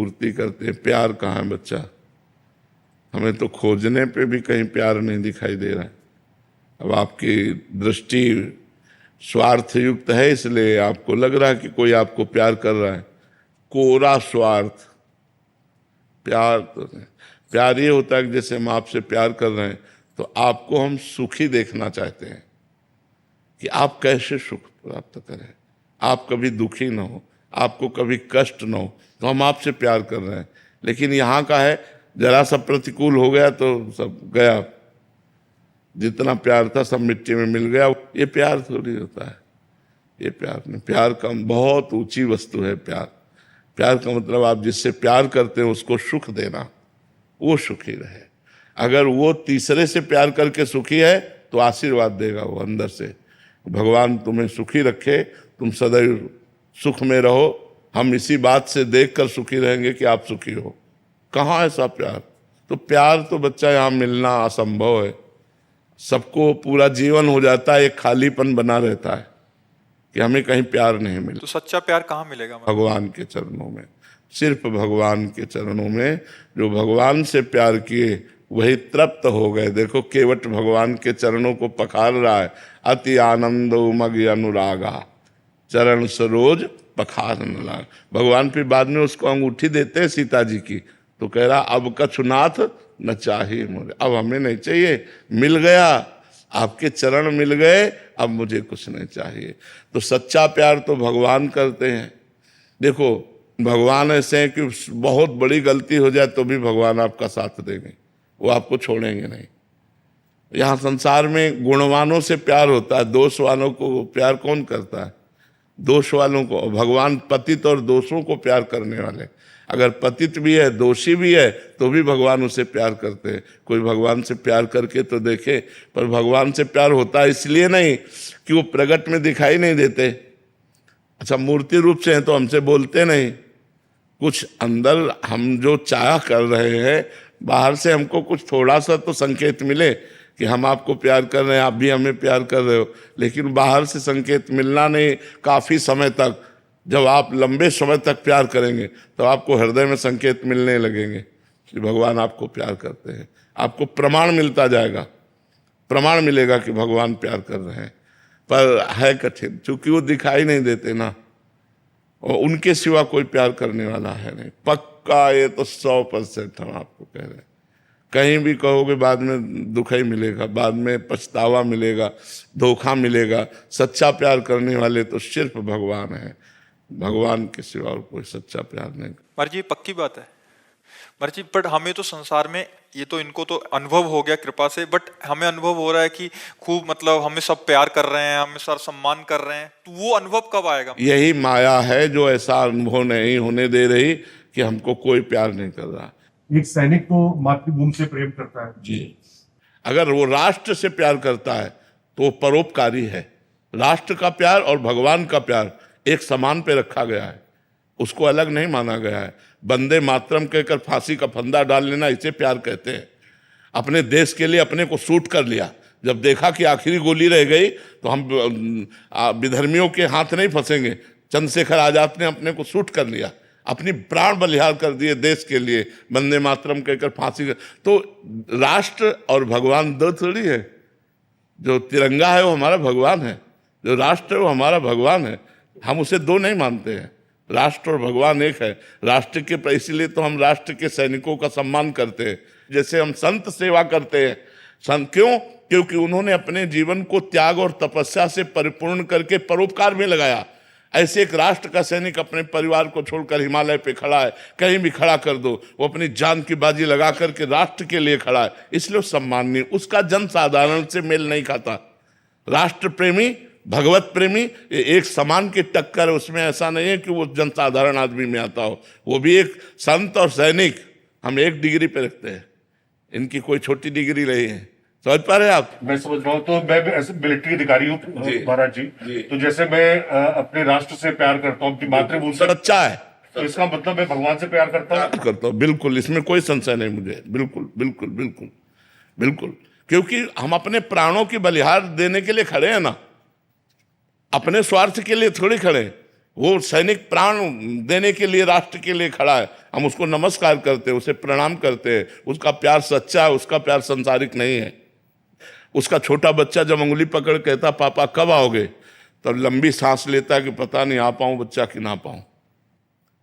पूर्ति करते हैं। प्यार कहाँ है बच्चा? हमें तो खोजने पे भी कहीं प्यार नहीं दिखाई दे रहा है। अब आपकी दृष्टि स्वार्थ युक्त है, इसलिए आपको लग रहा है कि कोई आपको प्यार कर रहा है। कोरा स्वार्थ। प्यार तो नहीं। प्यार ये होता है कि जैसे हम आपसे प्यार कर रहे हैं तो आपको हम सुखी देखना चाहते हैं कि आप कैसे सुख प्राप्त करें, आप कभी दुखी ना हो, आपको कभी कष्ट ना हो, तो हम आपसे प्यार कर रहे हैं। लेकिन यहाँ का है, जरा सा प्रतिकूल हो गया तो सब गया, जितना प्यार था सब मिट्टी में मिल गया। ये प्यार थोड़ी होता है, ये प्यार नहीं। प्यार का बहुत ऊंची वस्तु है प्यार। प्यार का मतलब आप जिससे प्यार करते हैं उसको सुख देना, वो सुखी रहे। अगर वो तीसरे से प्यार करके सुखी है तो आशीर्वाद देगा वो अंदर से, भगवान तुम्हें सुखी रखे, तुम सदैव सुख में रहो, हम इसी बात से देखकर सुखी रहेंगे कि आप सुखी हो। कहाँ ऐसा प्यार? तो प्यार तो बच्चा यहाँ मिलना असंभव है। सबको पूरा जीवन हो जाता है, एक खालीपन बना रहता है कि हमें कहीं प्यार नहीं मिला। तो सच्चा प्यार कहाँ मिलेगा? भगवान के चरणों में, सिर्फ भगवान के चरणों में। जो भगवान से प्यार किए वही तृप्त हो गए। देखो केवट भगवान के चरणों को पखार रहा है। अति आनंद उमग अनुरागा चरण सरोज पखार न लाग। भगवान फिर बाद में उसको अंगूठी देते हैं सीता जी की, तो कह रहा अब कछुनाथ न चाहिए मुझे, अब हमें नहीं चाहिए, मिल गया, आपके चरण मिल गए, अब मुझे कुछ नहीं चाहिए। तो सच्चा प्यार तो भगवान करते हैं। देखो भगवान ऐसे हैं कि बहुत बड़ी गलती हो जाए तो भी भगवान आपका साथ देंगे, वो आपको छोड़ेंगे नहीं। यहाँ संसार में गुणवानों से प्यार होता है, दोष वालों को प्यार कौन करता है? दोष वालों को। भगवान पतित और दोषों को प्यार करने वाले। अगर पतित भी है, दोषी भी है, तो भी भगवान उसे प्यार करते हैं। कोई भगवान से प्यार करके तो देखे। पर भगवान से प्यार होता है इसलिए नहीं कि वो प्रगट में दिखाई नहीं देते। अच्छा, मूर्ति रूप से हैं तो हमसे बोलते नहीं, कुछ अंदर हम जो चाह कर रहे हैं, बाहर से हमको कुछ थोड़ा सा तो संकेत मिले कि हम आपको प्यार कर रहे हैं, आप भी हमें प्यार कर रहे हो। लेकिन बाहर से संकेत मिलना नहीं, काफ़ी समय तक, जब आप लंबे समय तक प्यार करेंगे तो आपको हृदय में संकेत मिलने लगेंगे कि भगवान आपको प्यार करते हैं। आपको प्रमाण मिलता जाएगा, प्रमाण मिलेगा कि भगवान प्यार कर रहे हैं। पर है कठिन, क्योंकि वो दिखाई नहीं देते ना, और उनके सिवा कोई प्यार करने वाला है नहीं। पक्का ये तो 100% हम आपको कह रहे हैं। कहीं भी कहोगे बाद में दुख ही मिलेगा, बाद में पछतावा मिलेगा, धोखा मिलेगा। सच्चा प्यार करने वाले तो सिर्फ भगवान है, भगवान के सिवा और कोई सच्चा प्यार नहीं। महाराज जी पक्की बात है महाराज जी, बट हमें तो संसार में ये तो इनको तो अनुभव हो गया कृपा से, बट हमें अनुभव हो रहा है कि खूब मतलब हमें सब प्यार कर रहे हैं, हमें सर सम्मान कर रहे हैं, तो वो अनुभव कब आएगा? यही माया है जो ऐसा अनुभव नहीं होने दे रही कि हमको कोई प्यार नहीं कर रहा। एक सैनिक को मातृभूमि से प्रेम करता है जी, अगर वो राष्ट्र से प्यार करता है तो वो परोपकारी है। राष्ट्र का प्यार और भगवान का प्यार एक समान पे रखा गया है, उसको अलग नहीं माना गया है। वंदे मातरम कहकर फांसी का फंदा डाल लेना, इसे प्यार कहते हैं। अपने देश के लिए अपने को शूट कर लिया, जब देखा कि आखिरी गोली रह गई तो हम विधर्मियों के हाथ नहीं फंसेंगे, चंद्रशेखर आजाद ने अपने को शूट कर लिया, अपनी प्राण बलिहार कर दिए देश के लिए, वंदे मातरम कहकर फांसी कर। तो राष्ट्र और भगवान दो थोड़ी है। जो तिरंगा है वो हमारा भगवान है, जो राष्ट्र है वो हमारा भगवान है। हम उसे दो नहीं मानते हैं, राष्ट्र और भगवान एक है। राष्ट्र के, इसीलिए तो हम राष्ट्र के सैनिकों का सम्मान करते हैं। जैसे हम संत सेवा करते हैं, संत क्यों? क्योंकि उन्होंने अपने जीवन को त्याग और तपस्या से परिपूर्ण करके परोपकार में लगाया। ऐसे एक राष्ट्र का सैनिक अपने परिवार को छोड़कर हिमालय पे खड़ा है, कहीं भी खड़ा कर दो, वो अपनी जान की बाजी लगा करके राष्ट्र के लिए खड़ा है, इसलिए सम्माननीय। उसका जन साधारण से मेल नहीं खाता। राष्ट्र प्रेमी, भगवत प्रेमी, एक समान की टक्कर है। उसमें ऐसा नहीं है कि वो जनसाधारण आदमी में आता हो, वो भी एक संत और सैनिक हम एक डिग्री पे रखते हैं। इनकी कोई छोटी डिग्री नहीं है, समझ पा रहे हैं आप? मैं समझ रहा हूँ। तो मैं भी ऐसे मिलिट्री अधिकारी हूँ महाराज जी, तो जैसे मैं अपने राष्ट्र से प्यार करता हूँ, अपनी मातृभूमि से, अच्छा है, तो इसका मतलब मैं भगवान से प्यार करता हूँ। बिल्कुल, इसमें कोई संशय नहीं मुझे, बिल्कुल बिल्कुल बिल्कुल बिल्कुल। क्योंकि हम अपने प्राणों की बलिहार देने के लिए खड़े हैं ना, अपने स्वार्थ के लिए थोड़ी खड़े। वो सैनिक प्राण देने के लिए राष्ट्र के लिए खड़ा है, हम उसको नमस्कार करते हैं, उसे प्रणाम करते हैं। उसका प्यार सच्चा है, उसका प्यार संसारिक नहीं है। उसका छोटा बच्चा जब उंगली पकड़ कहता पापा कब आओगे, तब लंबी सांस लेता है कि पता नहीं आ पाऊं बच्चा कि ना पाऊं।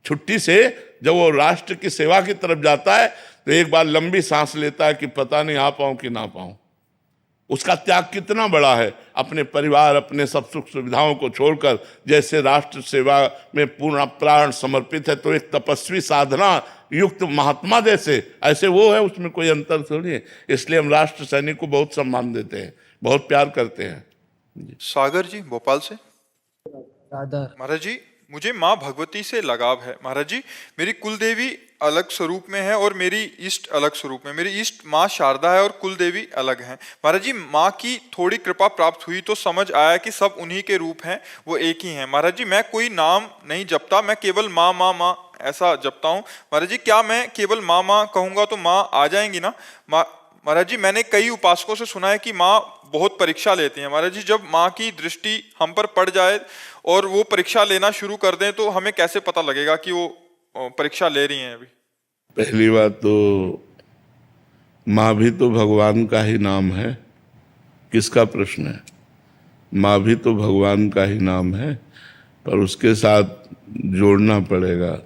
छुट्टी से जब वो राष्ट्र की सेवा की तरफ जाता है तो एक बार लंबी सांस लेता है कि पता नहीं आ पाऊं कि ना पाऊं। उसका त्याग कितना बड़ा है, अपने परिवार अपने सब सुख सुविधाओं को छोड़कर जैसे राष्ट्र सेवा में पूर्ण प्राण समर्पित है। तो एक तपस्वी साधना युक्त महात्मा जैसे ऐसे वो है, उसमें कोई अंतर थोड़ी है। इसलिए हम राष्ट्र सैनिक को बहुत सम्मान देते हैं, बहुत प्यार करते हैं। सागर जी भोपाल से। राधा महाराज जी, मुझे माँ भगवती से लगाव है महाराज जी। मेरी कुल देवी अलग स्वरूप में है और मेरी इष्ट अलग स्वरूप में। मेरी इष्ट माँ शारदा है और कुल देवी अलग हैं। महाराज जी, माँ की थोड़ी कृपा प्राप्त हुई तो समझ आया कि सब उन्हीं के रूप हैं, वो एक ही हैं। महाराज जी, मैं कोई नाम नहीं जपता, मैं केवल माँ माँ माँ ऐसा जपता हूँ। महाराज जी, क्या मैं केवल माँ माँ कहूँगा तो माँ आ जाएंगी ना? महाराज जी, मैंने कई उपासकों से सुना है कि माँ बहुत परीक्षा लेती हैं। महाराज जी, जब माँ की दृष्टि हम पर पड़ जाए और वो परीक्षा लेना शुरू कर दें तो हमें कैसे पता लगेगा कि वो परीक्षा ले रही हैं? अभी पहली बात तो माँ भी तो भगवान का ही नाम है, किसका प्रश्न है? माँ भी तो भगवान का ही नाम है, पर उसके साथ जोड़ना पड़ेगा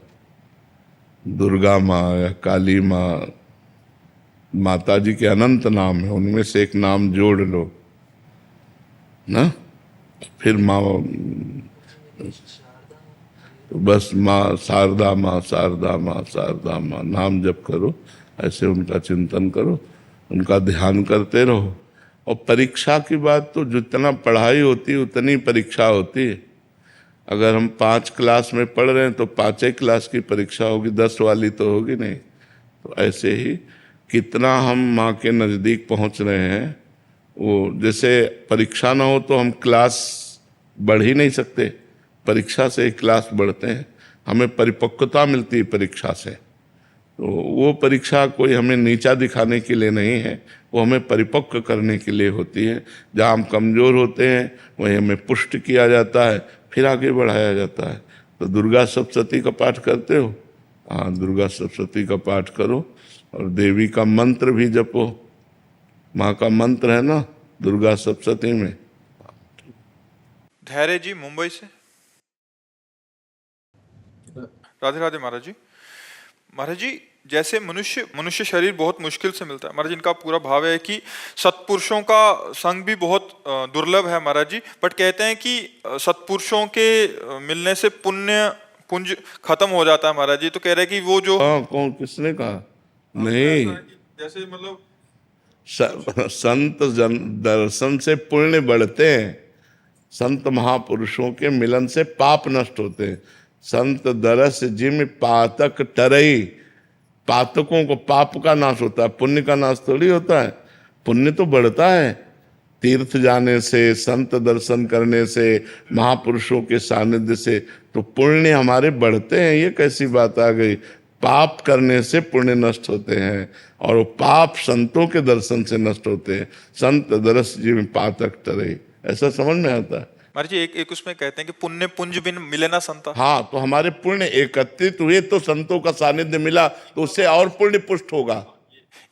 दुर्गा माँ या काली माँ। माता जी के अनंत नाम है, उनमें से एक नाम जोड़ लो ना, फिर माँ। तो बस माँ शारदा माँ शारदा माँ शारदा माँ नाम जप करो, ऐसे उनका चिंतन करो, उनका ध्यान करते रहो। और परीक्षा की बात तो जितना पढ़ाई होती है उतनी परीक्षा होती है। अगर हम 5 क्लास में पढ़ रहे हैं तो 5 क्लास की परीक्षा होगी, 10 वाली तो होगी नहीं। तो ऐसे ही कितना हम माँ के नज़दीक पहुँच रहे हैं, वो जैसे परीक्षा ना हो तो हम क्लास बढ़ ही नहीं सकते। परीक्षा से ही क्लास बढ़ते हैं, हमें परिपक्वता मिलती है परीक्षा से। तो वो परीक्षा कोई हमें नीचा दिखाने के लिए नहीं है, वो हमें परिपक्व करने के लिए होती है। जहाँ हम कमज़ोर होते हैं वहीं हमें पुष्ट किया जाता है, फिर आगे बढ़ाया जाता है। तो दुर्गा सप्तशती का पाठ करते हो? हाँ, दुर्गा सप्तशती का पाठ करो और देवी का मंत्र भी जपो। माँ का मंत्र है ना दुर्गा सप्तशती में। धैर्य जी मुंबई से। राधे राधे महाराज जी। महाराज जी, जैसे मनुष्य शरीर बहुत मुश्किल से मिलता है महाराज जी, इनका पूरा भाव है कि सत्पुरुषों का संग भी बहुत दुर्लभ है महाराज जी। बट कहते हैं कि सत्पुरुषों के मिलने से पुंज खत्म हो जाता है महाराज जी। तो कह रहे हैं कि वो जो कौन किसने कहा? नहीं, जैसे मतलब संत दर्शन से पुण्य बढ़ते हैं, संत महापुरुषों के मिलन से पाप नष्ट होते हैं। संत दरस जिम पातक टरई, पातकों को पाप का नाश होता है, पुण्य का नाश थोड़ी होता है। पुण्य तो बढ़ता है तीर्थ जाने से, संत दर्शन करने से, महापुरुषों के सानिध्य से, तो पुण्य हमारे बढ़ते हैं। ये कैसी बात आ गई? पाप करने से पुण्य नष्ट होते हैं और वो पाप संतों के दर्शन से नष्ट होते हैं। संत दरस जिम पातक टरई, ऐसा समझ में आता है महाराज जी। एक उसमें कहते हैं कि पुण्य पुंज बिन मिले ना संता। हाँ, तो हमारे पुण्य एकत्रित हुए तो संतों का सानिध्य मिला तो उससे और पुण्य पुष्ट होगा।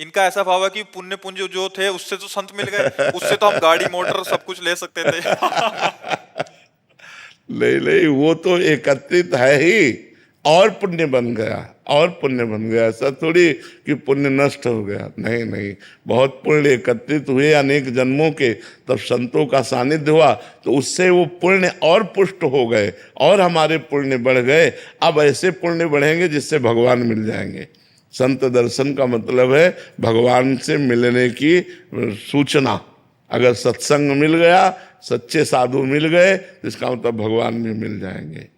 इनका ऐसा भाव है कि पुण्य पुंज जो थे उससे तो संत मिल गए, उससे तो हम गाड़ी मोटर सब कुछ ले सकते थे। नहीं, वो तो एकत्रित है ही और पुण्य बन गया, और पुण्य बन गया। ऐसा थोड़ी कि पुण्य नष्ट हो गया, नहीं, बहुत पुण्य एकत्रित हुए अनेक जन्मों के, तब संतों का सानिध्य हुआ तो उससे वो पुण्य और पुष्ट हो गए और हमारे पुण्य बढ़ गए। अब ऐसे पुण्य बढ़ेंगे जिससे भगवान मिल जाएंगे। संत दर्शन का मतलब है भगवान से मिलने की सूचना। अगर सत्संग मिल गया, सच्चे साधु मिल गए, तो इसका मतलब भगवान भी मिल जाएंगे।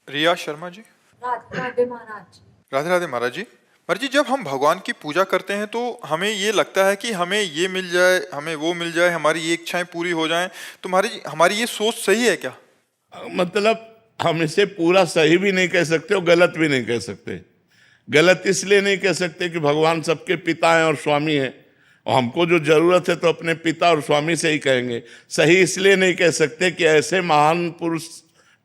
रिया शर्मा जी। राधे राधे महाराज। राधे राधे महाराज जी। महाराज जी, जब हम भगवान की पूजा करते हैं तो हमें ये लगता है कि हमें ये मिल जाए, हमें वो मिल जाए, हमारी ये इच्छाएं पूरी हो जाएं। तो महाराज जी, हमारी ये सोच सही है क्या? मतलब हम इसे पूरा सही भी नहीं कह सकते और गलत भी नहीं कह सकते। गलत इसलिए नहीं कह सकते कि भगवान सबके पिता हैं और स्वामी हैं, और हमको जो जरूरत है तो अपने पिता और स्वामी से ही कहेंगे। सही इसलिए नहीं कह सकते कि ऐसे महान पुरुष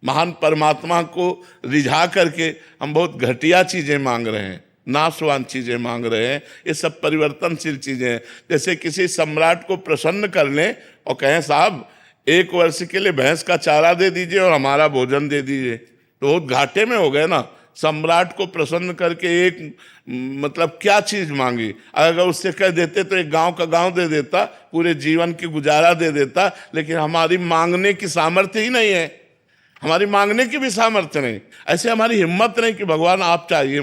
महान परमात्मा को रिझा करके हम बहुत घटिया चीजें मांग रहे हैं, नाशवान चीजें मांग रहे हैं। ये सब परिवर्तनशील चीजें हैं। जैसे किसी सम्राट को प्रसन्न कर लें और कहें साहब 1 वर्ष के लिए भैंस का चारा दे दीजिए और हमारा भोजन दे दीजिए, तो बहुत घाटे में हो गए ना। सम्राट को प्रसन्न करके एक मतलब क्या चीज मांगी? अगर उससे कह देते तो एक गांव का गांव दे देता, पूरे जीवन की गुजारा दे देता। लेकिन हमारी मांगने की सामर्थ्य ही नहीं है, हमारी मांगने की भी सामर्थ्य नहीं। ऐसे हमारी हिम्मत नहीं कि भगवान आप चाहिए,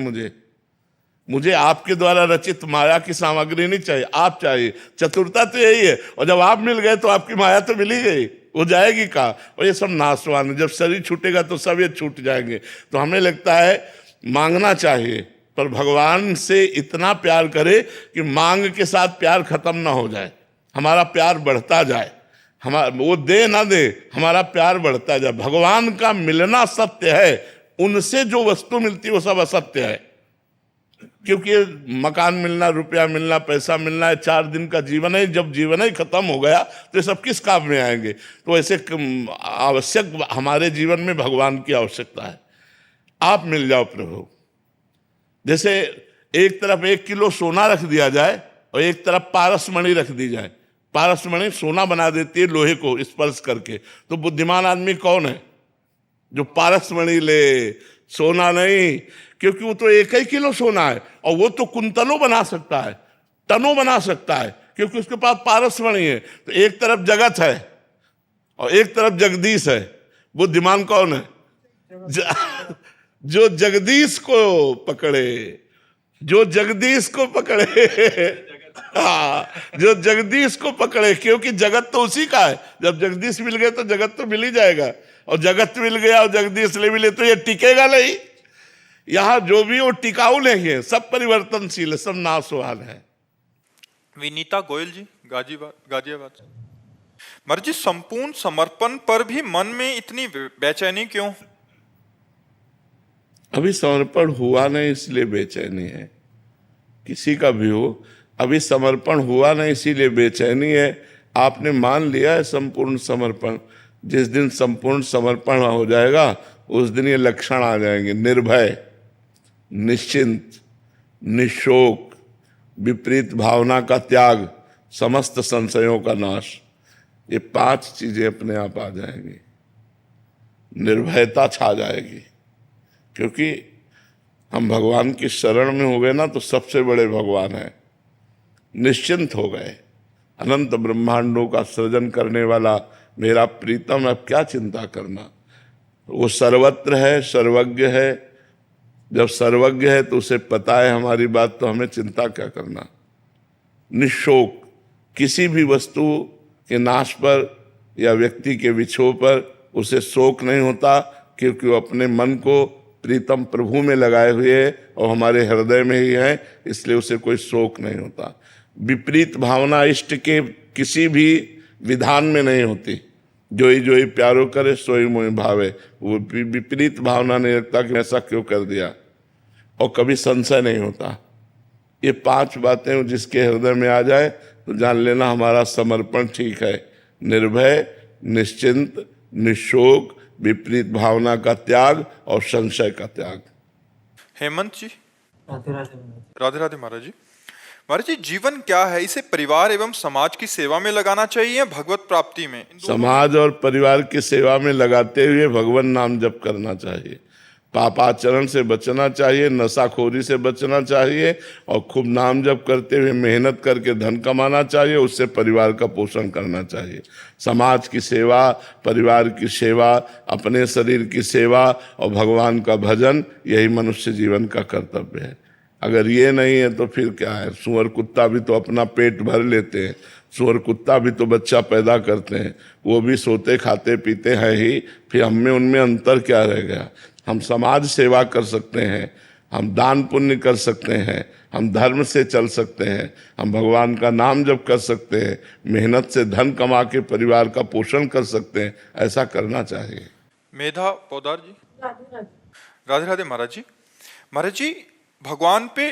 मुझे आपके द्वारा रचित माया की सामग्री नहीं चाहिए, आप चाहिए। चतुरता तो यही है। और जब आप मिल गए तो आपकी माया तो मिल ही गई, वो जाएगी कहाँ? और ये सब नाशवान है। जब शरीर छूटेगा तो सब ये छूट जाएंगे। तो हमें लगता है मांगना चाहिए, पर भगवान से इतना प्यार करे कि मांग के साथ प्यार खत्म ना हो जाए, हमारा प्यार बढ़ता जाए। हमारा वो दे ना दे, हमारा प्यार बढ़ता जाए। भगवान का मिलना सत्य है, उनसे जो वस्तु मिलती है वो सब असत्य है। क्योंकि मकान मिलना, रुपया मिलना, पैसा मिलना है 4 दिन का जीवन है। जब जीवन ही खत्म हो गया तो ये सब किस काम में आएंगे? तो ऐसे आवश्यक हमारे जीवन में भगवान की आवश्यकता है। आप मिल जाओ प्रभु। जैसे एक तरफ 1 किलो सोना रख दिया जाए और एक तरफ पारसमणि रख दी जाए। पारसमणि सोना बना देती है लोहे को स्पर्श करके। तो बुद्धिमान आदमी कौन है? जो पारसमणि ले, सोना नहीं। क्योंकि वो तो 1 ही किलो सोना है और वो तो कुंतलों बना सकता है, टनों बना सकता है, क्योंकि उसके पास पारसमणि है। तो एक तरफ जगत है और एक तरफ जगदीश है। बुद्धिमान कौन है? जो जगदीश को पकड़े, जो जगदीश को पकड़े। हाँ, जो जगदीश को पकड़े, क्योंकि जगत तो उसी का है। जब जगदीश मिल गए तो जगत तो मिल ही जाएगा, और जगत मिल गया और जगदीश ले मिले तो ये टिकेगा नहीं। यहाँ जो भी वो टिकाऊ नहीं है, सब परिवर्तनशील है, सब नाशवान है। विनीता गोयल जी, गाजियाबाद से। महाराज जी, संपूर्ण समर्पण पर भी मन में इतनी बेचैनी क्यों? अभी समर्पण हुआ नहीं इसलिए बेचैनी है। किसी का भी हो, अभी समर्पण हुआ नहीं इसीलिए बेचैनी है। आपने मान लिया है संपूर्ण समर्पण। जिस दिन संपूर्ण समर्पण हो जाएगा उस दिन ये लक्षण आ जाएंगे: निर्भय, निश्चिंत, निशोक, विपरीत भावना का त्याग, समस्त संशयों का नाश। ये 5 चीजें अपने आप आ जाएंगी। निर्भयता छा जाएगी, क्योंकि हम भगवान की शरण में हो गए ना, तो सबसे बड़े भगवान हैं। निश्चिंत हो गए, अनंत ब्रह्मांडों का सृजन करने वाला मेरा प्रीतम, अब क्या चिंता करना। वो सर्वत्र है, सर्वज्ञ है। जब सर्वज्ञ है तो उसे पता है हमारी बात, तो हमें चिंता क्या करना। निशोक, किसी भी वस्तु के नाश पर या व्यक्ति के विछोह पर उसे शोक नहीं होता, क्योंकि वो अपने मन को प्रीतम प्रभु में लगाए हुए है और हमारे हृदय में ही है, इसलिए उसे कोई शोक नहीं होता। विपरीत भावना इष्ट के किसी भी विधान में नहीं होती। जोई प्यारो करे सोई मोहि भावे। वो विपरीत भावना नहीं रखता कि ऐसा क्यों कर दिया, और कभी संशय नहीं होता। ये 5 बातें जिसके हृदय में आ जाए तो जान लेना हमारा समर्पण ठीक है। निर्भय, निश्चिंत, निशोक, विपरीत भावना का त्याग और संशय का त्याग। हेमंत जी, राधे राधे। राधे राधे महाराज जी। महाराज जी, जीवन क्या है? इसे परिवार एवं समाज की सेवा में लगाना चाहिए या भगवत प्राप्ति में? समाज और परिवार की सेवा में लगाते हुए भगवान नाम जप करना चाहिए। पापाचरण से बचना चाहिए, नशाखोरी से बचना चाहिए, और खूब नाम जप करते हुए मेहनत करके धन कमाना चाहिए। उससे परिवार का पोषण करना चाहिए। समाज की सेवा, परिवार की सेवा, अपने शरीर की सेवा और भगवान का भजन, यही मनुष्य जीवन का कर्तव्य है। अगर ये नहीं है तो फिर क्या है? सुअर कुत्ता भी तो अपना पेट भर लेते हैं, सुअर कुत्ता भी तो बच्चा पैदा करते हैं, वो भी सोते खाते पीते हैं ही, फिर हम में उनमें अंतर क्या रह गया? हम समाज सेवा कर सकते हैं, हम दान पुण्य कर सकते हैं, हम धर्म से चल सकते हैं, हम भगवान का नाम जप कर सकते हैं, मेहनत से धन कमा के परिवार का पोषण कर सकते हैं। ऐसा करना चाहिए। मेधा पौदार जी, राधे राधे। राधे राधे महाराज जी। महाराज जी, भगवान पे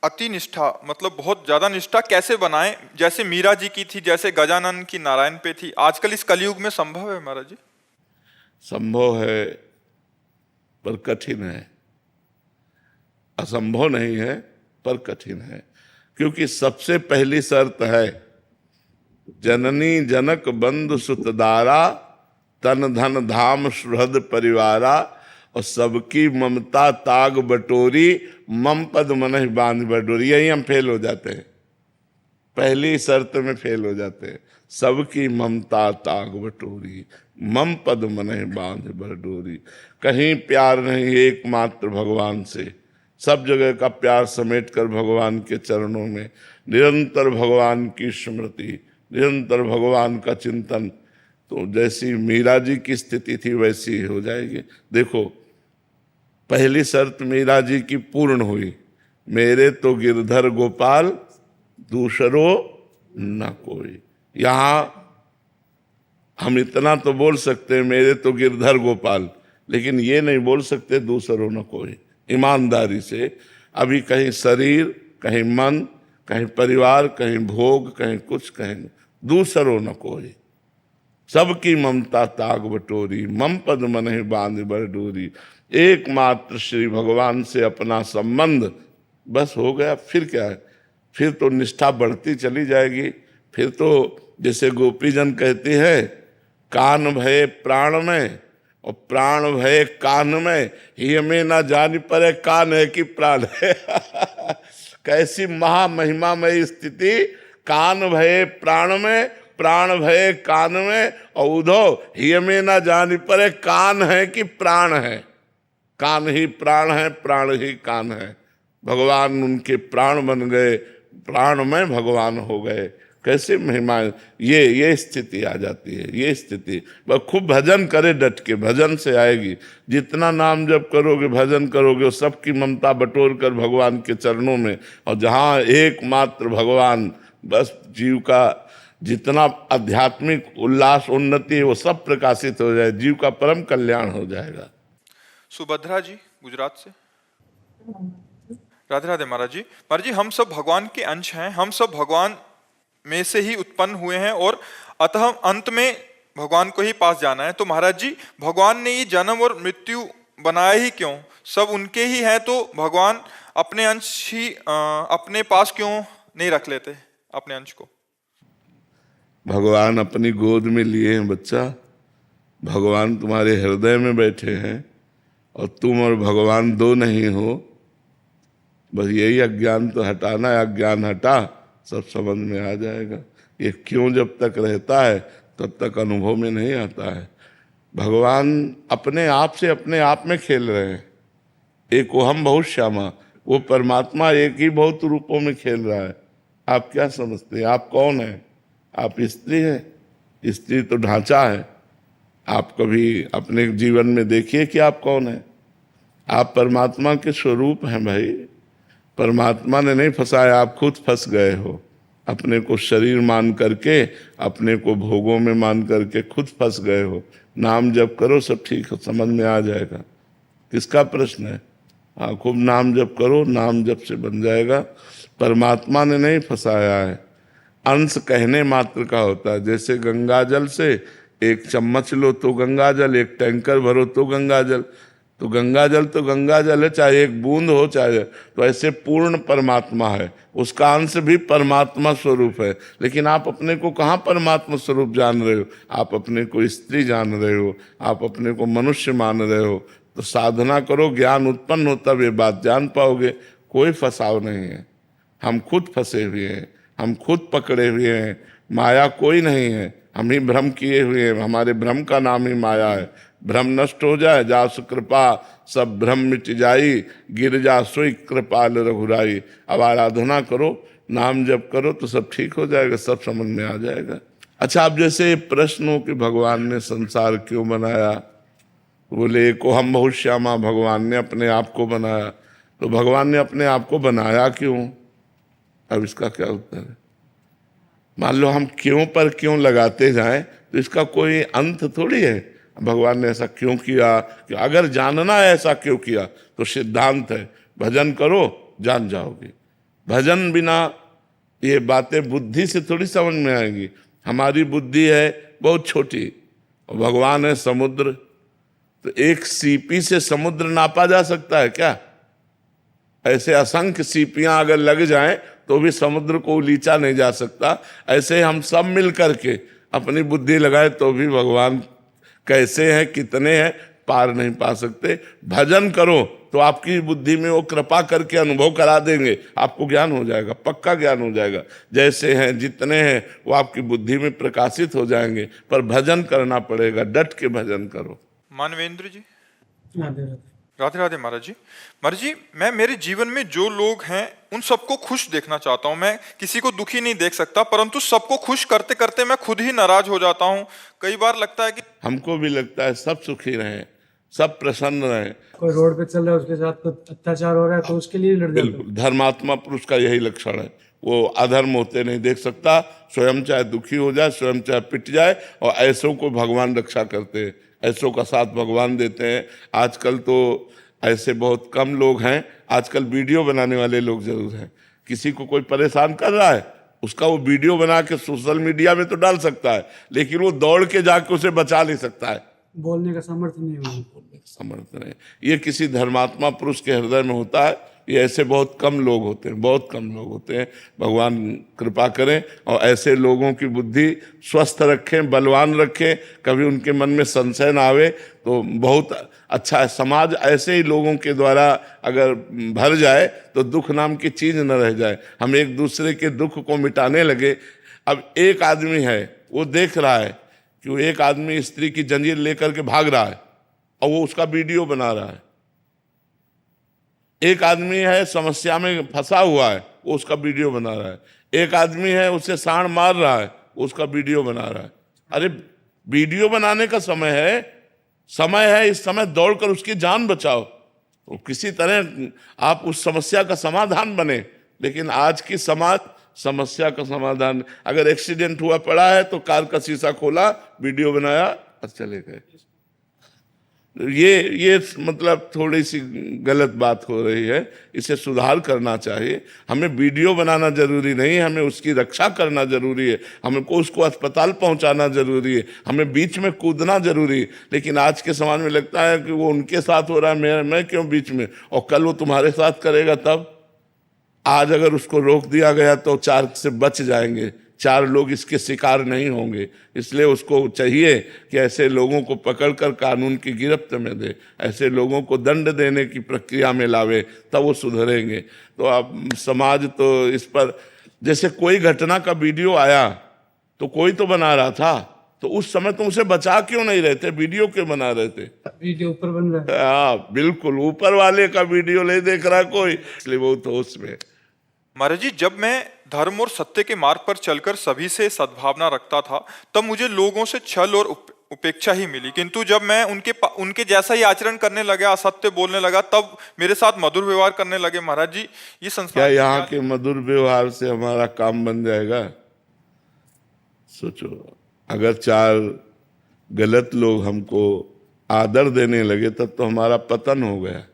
अति निष्ठा, मतलब बहुत ज्यादा निष्ठा कैसे बनाएं? जैसे मीरा जी की थी, जैसे गजानन की नारायण पे थी, आजकल इस कलयुग में संभव है महाराज जी? संभव है, पर कठिन है, असंभव नहीं है पर कठिन है। क्योंकि सबसे पहली शर्त है जननी जनक बंधु सुतदारा, तन धन धाम सुहृद परिवारा, और सबकी ममता ताग बटोरी, मम पद मनहि बांध बटोरी। यही हम फेल हो जाते हैं, पहली शर्त में फेल हो जाते हैं। सबकी ममता ताग बटोरी, मम पद मनहि बांध बटोरी। कहीं प्यार नहीं एकमात्र भगवान से, सब जगह का प्यार समेट कर भगवान के चरणों में निरंतर भगवान की स्मृति, निरंतर भगवान का चिंतन। तो जैसी मीरा जी की स्थिति थी वैसी ही हो जाएगी। देखो पहली शर्त मीरा जी की पूर्ण हुई, मेरे तो गिरधर गोपाल दूसरो न कोई। यहाँ हम इतना तो बोल सकते हैं मेरे तो गिरधर गोपाल, लेकिन ये नहीं बोल सकते दूसरो न कोई। ईमानदारी से अभी कहीं शरीर, कहीं मन, कहीं परिवार, कहीं भोग, कहीं कुछ, कहीं दूसरो न कोई। सबकी ममता ताग बटोरी, मम पद मनहि बांध बरडोरी। एकमात्र श्री भगवान से अपना संबंध बस हो गया। फिर क्या है, फिर तो निष्ठा बढ़ती चली जाएगी। फिर तो जैसे गोपीजन कहती है, कान भये प्राण में और प्राण भये कान में, ही में ना जान पड़े कान है कि प्राण है। कैसी महामहिमामयी स्थिति, कान भये प्राण में, प्राण भये कान में, और उधो ही में ना जान पड़े कान है कि प्राण है। कान ही प्राण है, प्राण ही कान है। भगवान उनके प्राण बन गए, प्राण में भगवान हो गए। कैसे महिमा, ये स्थिति आ जाती है, ये स्थिति। बस खूब भजन करे, डट के भजन से आएगी। जितना नाम जप करोगे, भजन करोगे, सबकी ममता बटोर कर भगवान के चरणों में, और जहाँ एकमात्र भगवान, बस जीव का जितना आध्यात्मिक उल्लास उन्नति है वो सब प्रकाशित हो जाए, जीव का परम कल्याण हो जाएगा। सुभद्रा जी गुजरात से। राधे राधे महाराज जी। महाराज जी, हम सब भगवान के अंश हैं, हम सब भगवान में से ही उत्पन्न हुए हैं और अतः अंत में भगवान को ही पास जाना है। तो महाराज जी, भगवान ने ये जन्म और मृत्यु बनाया ही क्यों? सब उनके ही हैं, तो भगवान अपने अंश ही अपने पास क्यों नहीं रख लेते अपने अंश को? भगवान अपनी गोद में लिए हैं बच्चा। भगवान तुम्हारे हृदय में बैठे हैं और तुम और भगवान दो नहीं हो। बस यही अज्ञान तो हटाना है। अज्ञान हटा, सब समझ में आ जाएगा। ये क्यों जब तक रहता है तब तक अनुभव में नहीं आता है। भगवान अपने आप से अपने आप में खेल रहे हैं। एक ओहम बहुत श्यामा, वो परमात्मा एक ही बहुत रूपों में खेल रहा है। आप क्या समझते हैं? आप कौन है? आप स्त्री हैं। स्त्री तो ढांचा है। आप कभी अपने जीवन में देखिए कि आप कौन है। आप परमात्मा के स्वरूप हैं भाई। परमात्मा ने नहीं फंसाया, आप खुद फंस गए हो। अपने को शरीर मान करके, अपने को भोगों में मान करके खुद फंस गए हो। नाम जप करो, सब ठीक समझ में आ जाएगा। किसका प्रश्न है? हाँ, खूब नाम जप करो, नाम जप से बन जाएगा। परमात्मा ने नहीं फंसाया है। अंश कहने मात्र का होता है। जैसे गंगा जल से एक चम्मच लो तो गंगा जल, एक टैंकर भरो तो गंगा जल। तो गंगा जल तो गंगा जल है, चाहे एक बूंद हो चाहे। तो ऐसे पूर्ण परमात्मा है, उसका अंश भी परमात्मा स्वरूप है। लेकिन आप अपने को कहाँ परमात्मा स्वरूप जान रहे हो? आप अपने को स्त्री जान रहे हो, आप अपने को मनुष्य मान रहे हो। तो साधना करो, ज्ञान उत्पन्न हो, तब ये बात जान पाओगे। कोई फंसाव नहीं है। हम खुद फंसे हुए हैं, हम खुद पकड़े हुए हैं। माया कोई नहीं है, हम ही भ्रम किए हुए हैं। हमारे भ्रम का नाम ही माया है। भ्रम नष्ट हो जाए, जासु कृपा सब भ्रम मिट जाई, गिर जा सोई कृपाल रघुराई। अब आराधना करो, नाम जप करो तो सब ठीक हो जाएगा, सब समझ में आ जाएगा। अच्छा, अब जैसे प्रश्न हो कि भगवान ने संसार क्यों बनाया, बोले एक हम बहुत श्यामा, भगवान ने अपने आप को बनाया। तो भगवान ने अपने आप को बनाया क्यों? अब इसका क्या उत्तर है? मान लो हम क्यों पर क्यों लगाते जाएं तो इसका कोई अंत थोड़ी है। भगवान ने ऐसा क्यों किया, कि अगर जानना है ऐसा क्यों किया तो सिद्धांत है, भजन करो जान जाओगे। भजन बिना ये बातें बुद्धि से थोड़ी समझ में आएंगी। हमारी बुद्धि है बहुत छोटी और भगवान है समुद्र। तो एक सीपी से समुद्र नापा जा सकता है क्या? ऐसे असंख्य सीपियां अगर लग जाएं तो भी समुद्र को उलीचा नहीं जा सकता। ऐसे हम सब मिल करके अपनी बुद्धि लगाए तो भी भगवान कैसे हैं, कितने हैं, पार नहीं पा सकते। भजन करो तो आपकी बुद्धि में वो कृपा करके अनुभव करा देंगे, आपको ज्ञान हो जाएगा, पक्का ज्ञान हो जाएगा। जैसे हैं, जितने हैं, वो आपकी बुद्धि में प्रकाशित हो जाएंगे। पर भजन करना पड़ेगा, डट के भजन करो। मानवेंद्र जी, राधे राधे। राधे राधे महाराज जी। महाराज जी, मैं मेरे जीवन में जो लोग हैं उन सबको खुश देखना चाहता हूं। मैं किसी को दुखी नहीं देख सकता, परंतु सबको खुश करते करते मैं खुद ही नाराज हो जाता हूं। कई बार लगता है कि हमको भी लगता है सब सुखी रहें, सब प्रसन्न रहें। कोई रोड पे चल रहा है, उसके साथ कुछ अत्याचार हो रहा है तो उसके लिए लड़ जाता हूं। बिल्कुल, धर्मात्मा पुरुष का यही लक्षण है। वो अधर्म होते नहीं देख सकता, स्वयं चाहे दुखी हो जाए, स्वयं चाहे पिट जाए, और ऐसों को भगवान रक्षा करते हैं, ऐसों का साथ भगवान देते हैं। आजकल तो ऐसे बहुत कम लोग हैं। आजकल वीडियो बनाने वाले लोग जरूर हैं। किसी को कोई परेशान कर रहा है, उसका वो वीडियो बना के सोशल मीडिया में तो डाल सकता है, लेकिन वो दौड़ के जाके उसे बचा नहीं सकता है। बोलने का सामर्थ्य नहीं हुआ। समर्थ है, ये किसी धर्मात्मा पुरुष के हृदय में होता है। ये ऐसे बहुत कम लोग होते हैं, बहुत कम लोग होते हैं। भगवान कृपा करें और ऐसे लोगों की बुद्धि स्वस्थ रखें, बलवान रखें, कभी उनके मन में संशय ना आवे तो बहुत अच्छा है। समाज ऐसे ही लोगों के द्वारा अगर भर जाए तो दुख नाम की चीज न रह जाए। हम एक दूसरे के दुख को मिटाने लगे। अब एक आदमी है, वो देख रहा है कि वो एक आदमी स्त्री की जंजीर लेकर के भाग रहा है और वो उसका वीडियो बना रहा है। एक आदमी है समस्या में फंसा हुआ है, वो उसका वीडियो बना रहा है। एक आदमी है उसे साड़ मार रहा है, वो उसका वीडियो बना रहा है। अरे वीडियो बनाने का समय है, इस समय दौड़कर उसकी जान बचाओ। तो किसी तरह आप उस समस्या का समाधान बने। लेकिन आज की समाज समस्या का समाधान, अगर एक्सीडेंट हुआ पड़ा है तो कार का शीशा खोला, वीडियो बनाया और चले गए। ये मतलब थोड़ी सी गलत बात हो रही है, इसे सुधार करना चाहिए। हमें वीडियो बनाना जरूरी नहीं, हमें उसकी रक्षा करना जरूरी है, हमको उसको अस्पताल पहुंचाना जरूरी है, हमें बीच में कूदना जरूरी है। लेकिन आज के समाज में लगता है कि वो उनके साथ हो रहा है, मैं क्यों बीच में, और कल वो तुम्हारे साथ करेगा तब। आज अगर उसको रोक दिया गया तो 4 से बच जाएंगे, 4 लोग इसके शिकार नहीं होंगे। इसलिए उसको चाहिए कि ऐसे लोगों को पकड़कर कानून की गिरफ्त में दे, ऐसे लोगों को दंड देने की प्रक्रिया में लावे, तब वो सुधरेंगे। तो अब समाज तो इस पर, जैसे कोई घटना का वीडियो आया तो कोई तो बना रहा था, तो उस समय तुम उसे बचा क्यों नहीं रहे थे, वीडियो क्यों बना रहे थे? वीडियो ऊपर बन रहा है। हाँ बिल्कुल, ऊपर वाले का वीडियो नहीं देख रहा कोई, इसलिए बहुत होश में। महाराज जी, जब मैं धर्म और सत्य के मार्ग पर चलकर सभी से सद्भावना रखता था, तब मुझे लोगों से छल और उपेक्षा ही मिली। किंतु जब मैं उनके जैसा ही आचरण करने लगा, असत्य बोलने लगा, तब मेरे साथ मधुर व्यवहार करने लगे। महाराज जी, ये संस्कार क्या यहाँ के मधुर व्यवहार से हमारा काम बन जाएगा? सोचो, अगर 4 गलत लोग हमको आदर देने लगे तब तो हमारा पतन हो गया।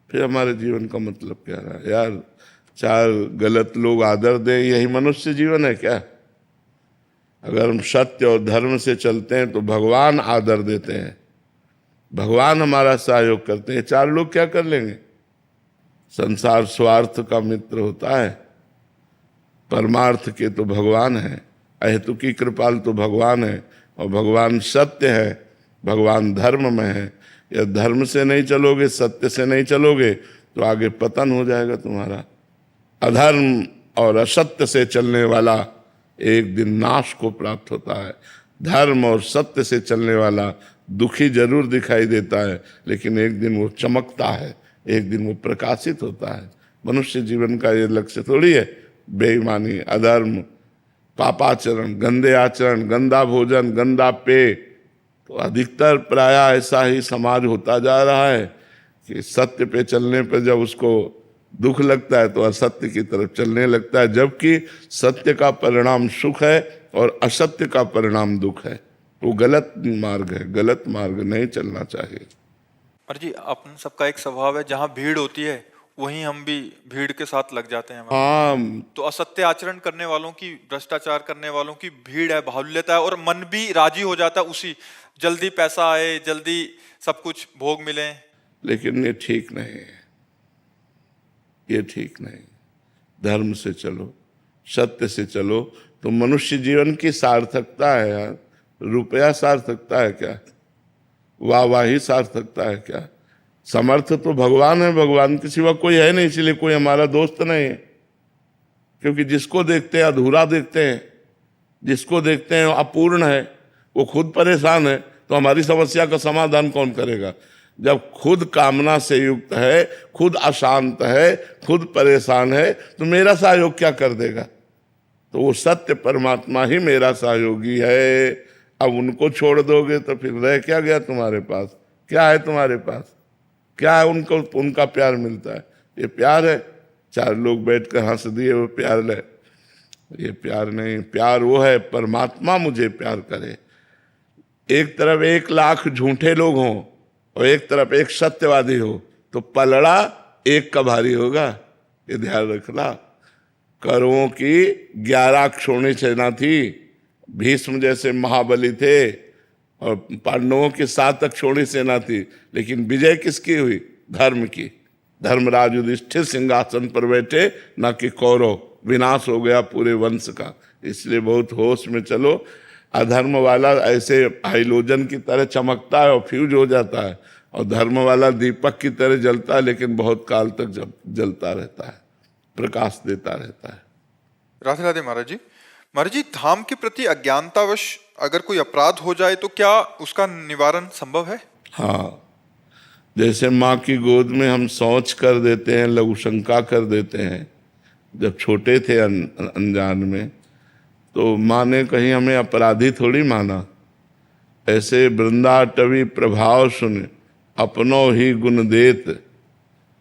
फिर हमारे जीवन का मतलब क्या रहा यार? 4 गलत लोग आदर दें, यही मनुष्य जीवन है क्या? अगर हम सत्य और धर्म से चलते हैं तो भगवान आदर देते हैं, भगवान हमारा सहयोग करते हैं। 4 लोग क्या कर लेंगे? संसार स्वार्थ का मित्र होता है, परमार्थ के तो भगवान है, अहेतु की कृपाल तो भगवान है, और भगवान सत्य है, भगवान धर्म में है। या धर्म से नहीं चलोगे, सत्य से नहीं चलोगे तो आगे पतन हो जाएगा तुम्हारा। अधर्म और असत्य से चलने वाला एक दिन नाश को प्राप्त होता है। धर्म और सत्य से चलने वाला दुखी जरूर दिखाई देता है, लेकिन एक दिन वो चमकता है, एक दिन वो प्रकाशित होता है। मनुष्य जीवन का ये लक्ष्य थोड़ी है बेईमानी, अधर्म, पापाचरण, गंदे आचरण, गंदा भोजन, गंदा पेय। तो अधिकतर प्रायः ऐसा ही समाज होता जा रहा है कि सत्य पे चलने पर जब उसको दुख लगता है तो असत्य की तरफ चलने लगता है, जबकि सत्य का परिणाम सुख है और असत्य का परिणाम दुख है। वो गलत मार्ग है, गलत मार्ग नहीं चलना चाहिए। और जी, अपन सबका एक स्वभाव है, जहाँ भीड़ होती है वहीं हम भी भीड़ के साथ लग जाते हैं। हाँ, तो असत्य आचरण करने वालों की, भ्रष्टाचार करने वालों की भीड़ है, बाहुल्यता है, और मन भी राजी हो जाता है उसी, जल्दी पैसा आए, जल्दी सब कुछ भोग मिले। लेकिन ये ठीक नहीं है, ये ठीक नहीं। धर्म से चलो, सत्य से चलो, तो मनुष्य जीवन की सार्थकता है यार। रुपया सार्थकता है क्या? वाहवाही सार्थकता है क्या? समर्थ तो भगवान है, भगवान के सिवा कोई है नहीं, इसलिए कोई हमारा दोस्त नहीं है। क्योंकि जिसको देखते हैं अधूरा देखते हैं, जिसको देखते हैं अपूर्ण है, वो खुद परेशान है, तो हमारी समस्या का समाधान कौन करेगा? जब खुद कामना से युक्त है, खुद अशांत है, खुद परेशान है, तो मेरा सहयोग क्या कर देगा? तो वो सत्य परमात्मा ही मेरा सहयोगी है। अब उनको छोड़ दोगे तो फिर रह क्या गया तुम्हारे पास? क्या है तुम्हारे पास? क्या है? उनको उनका प्यार मिलता है। ये प्यार है? 4 लोग बैठकर हंस दिए वो प्यार है? ये प्यार नहीं। प्यार वो है परमात्मा मुझे प्यार करे। एक तरफ 1 लाख झूठे लोग हों और एक तरफ एक सत्यवादी हो, तो पलड़ा एक का भारी होगा। ये ध्यान रखना। कौरवों की 11 क्षोणी सेना थी, भीष्म जैसे महाबली थे, और पांडवों की 7 क्षोणी सेना थी, लेकिन विजय किसकी हुई? धर्म की। धर्मराज युधिष्ठिर सिंहासन पर बैठे, ना कि कौरव। विनाश हो गया पूरे वंश का। इसलिए बहुत होश में चलो। अधर्म वाला ऐसे हाइलोजन की तरह चमकता है और फ्यूज हो जाता है, और धर्म वाला दीपक की तरह जलता है, लेकिन बहुत काल तक जलता रहता है, प्रकाश देता रहता है। राधे राधे महाराज जी। महाराज जी, धाम के प्रति अज्ञानतावश अगर कोई अपराध हो जाए तो क्या उसका निवारण संभव है? हाँ, जैसे माँ की गोद में हम शौच कर देते हैं, लघुशंका कर देते हैं, जब छोटे थे अनजान में, तो माँ ने कहीं हमें अपराधी थोड़ी माना। ऐसे वृंदाटवी प्रभाव सुन अपनो ही गुण देत,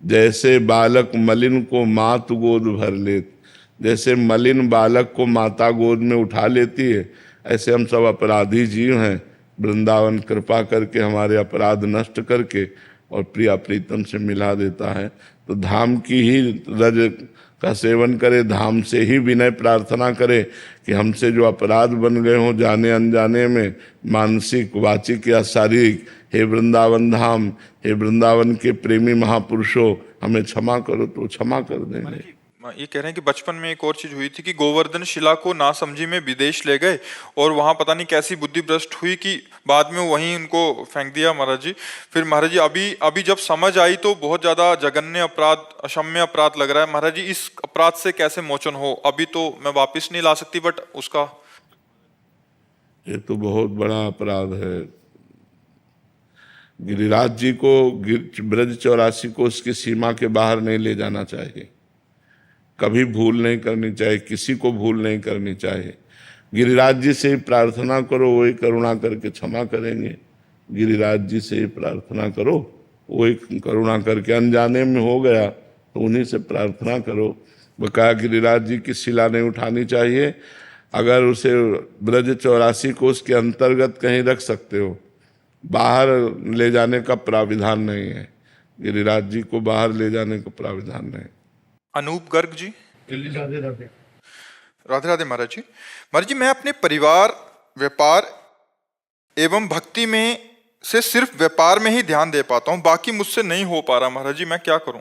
जैसे बालक मलिन को मात गोद भर लेत। जैसे मलिन बालक को माता गोद में उठा लेती है, ऐसे हम सब अपराधी जीव हैं। वृंदावन कृपा करके हमारे अपराध नष्ट करके और प्रिया प्रीतम से मिला देता है। तो धाम की ही रज का सेवन करे, धाम से ही विनय प्रार्थना करे कि हमसे जो अपराध बन गए हों जाने अनजाने में, मानसिक, वाचिक या शारीरिक, हे वृंदावन धाम, हे वृंदावन के प्रेमी महापुरुषों, हमें क्षमा करो, तो क्षमा कर देंगे। ये कह रहे हैं कि बचपन में एक और चीज हुई थी कि गोवर्धन शिला को नासमझी में विदेश ले गए, और वहां पता नहीं कैसी बुद्धि भ्रष्ट हुई कि बाद में वहीं उनको फेंक दिया महाराज जी। फिर महाराज जी अभी जब समझ आई तो बहुत ज्यादा जघन्य अपराध, अक्षम्य अपराध लग रहा है। महाराज जी, इस अपराध से कैसे मोचन हो? अभी तो मैं वापिस नहीं ला सकती, बट उसका, ये तो बहुत बड़ा अपराध है। गिरिराज जी को, ब्रज 84 को उसकी सीमा के बाहर नहीं ले जाना चाहिए। कभी भूल नहीं करनी चाहिए, किसी को भूल नहीं करनी चाहिए। गिरिराज जी से ही प्रार्थना करो, वही करुणा करके क्षमा करेंगे। गिरिराज जी से ही प्रार्थना करो, वही करुणा करके, अनजाने में हो गया तो उन्हीं से प्रार्थना करो। बकाया गिरिराज जी की शिला नहीं उठानी चाहिए। अगर उसे ब्रज 84 को उसके अंतर्गत कहीं रख सकते हो, बाहर ले जाने का प्राविधान नहीं है। गिरिराज जी को बाहर ले जाने का प्राविधान नहीं। अनूप गर्ग जी। राधे राधे। राधे राधे महाराज जी। महाराज जी, मैं अपने परिवार, व्यापार एवं भक्ति में से सिर्फ व्यापार में ही ध्यान दे पाता हूँ, बाकी मुझसे नहीं हो पा रहा। महाराज जी, मैं क्या करूं?